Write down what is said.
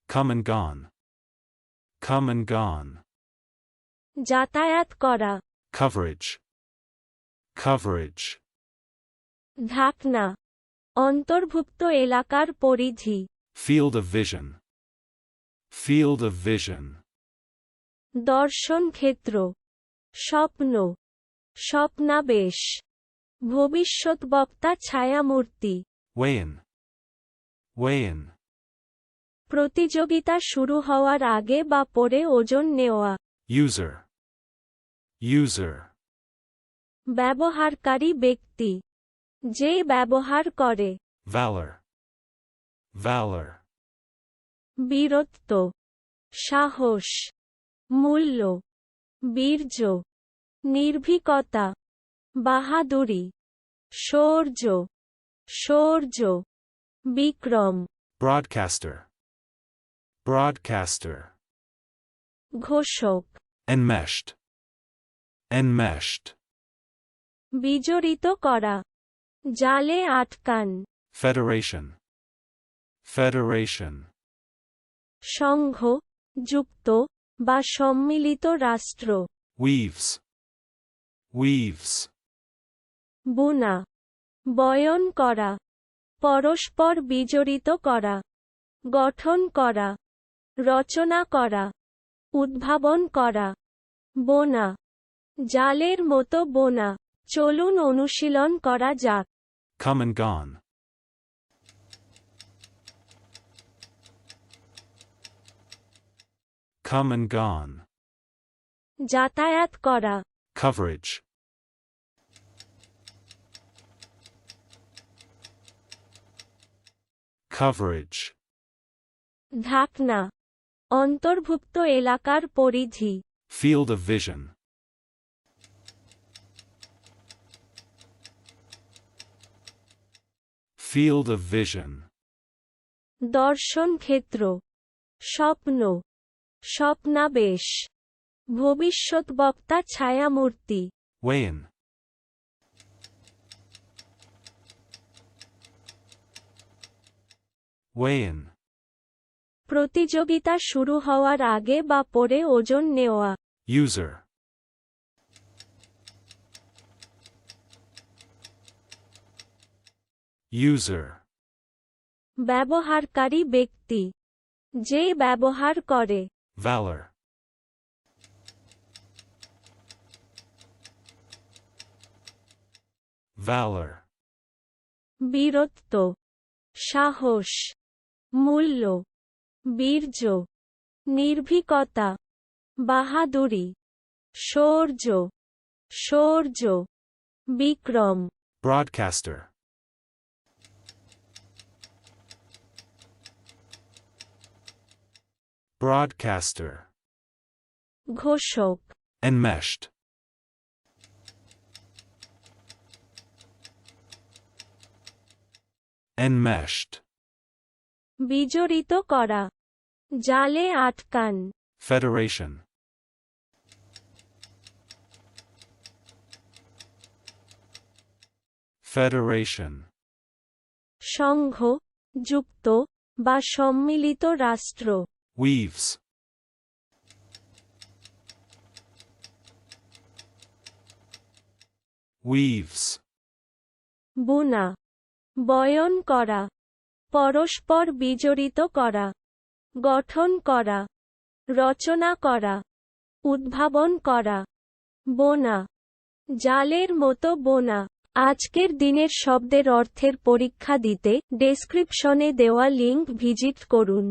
Come and gone. Come and gone. যাতায়াত করা, Coverage. Coverage. ঢাকনা, অন্তর্ভুক্ত এলাকার পরিধি, Field of vision. Field of vision. দর্শন ক্ষেত্র, স্বপ্ন, স্বপ্নাবেশ, ভবিষ্যৎবক্তা ছায়ামূর্তি, Weigh in. Weigh in. প্রতিযোগিতা শুরু হওয়ার আগে বা পরে ওজন নেওয়া, User. User. ব্যবহারকারী ব্যক্তি, যে ব্যবহার করে, Valor. Valor. বীরত্ব, সাহস, মূল্য, বীর্য, নির্ভীকতা, বাহাদুরি, শৌর্য, শৌর্য, বিক্রম, Broadcaster. Broadcaster. ঘোষক, Enmeshed. Enmeshed. বিজড়িত করা, জালে আটকান, Federation. Federation. সংঘ, যুক্ত বা সম্মিলিত রাষ্ট্র, Weaves. Weaves. বুনা, বয়ন করা, পরস্পর বিজড়িত করা, গঠন করা, রচনা করা, উদ্ভাবন করা, বোনা, জালের মতো বোনা, চলুন অনুশীলন করা যাক। Come and gone. Come and gone. যাতায়াত করা, Coverage. Coverage. ঢাকনা, অন্তর্ভুক্ত এলাকার পরিধি, Field of vision. Field of vision. দর্শন ক্ষেত্র, স্বপ্ন, স্বপ্নাবেশ, ভবিষ্যৎবক্তা ছায়ামূর্তি, Weigh in. Weigh in. প্রতিযোগিতা শুরু হওয়ার আগে বা পরে ওজন নেওয়া, User. User. ব্যবহারকারী ব্যক্তি, যে ব্যবহার করে, Valor. Valor. বীরত্ব, সাহস, মূল্য, বীর্য, নির্ভীকতা, বাহাদুরি, শৌর্য, শৌর্য, বিক্রম, Broadcaster. Broadcaster. ঘোষক, Enmeshed. Enmeshed. বিজড়িত করা, জালে আটকান, Federation. Federation. সংঘ, যুক্ত বা সম্মিলিত রাষ্ট্র, Weaves. Weaves. বুনা, বয়ন করা, পরস্পর বিজড়িত করা, গঠন করা, রচনা করা, উদ্ভাবন করা, বোনা, জালের মতো বোনা। আজকের দিনের শব্দের অর্থের পরীক্ষা দিতে ডেসক্রিপশনে দেওয়া লিংক ভিজিট করুন।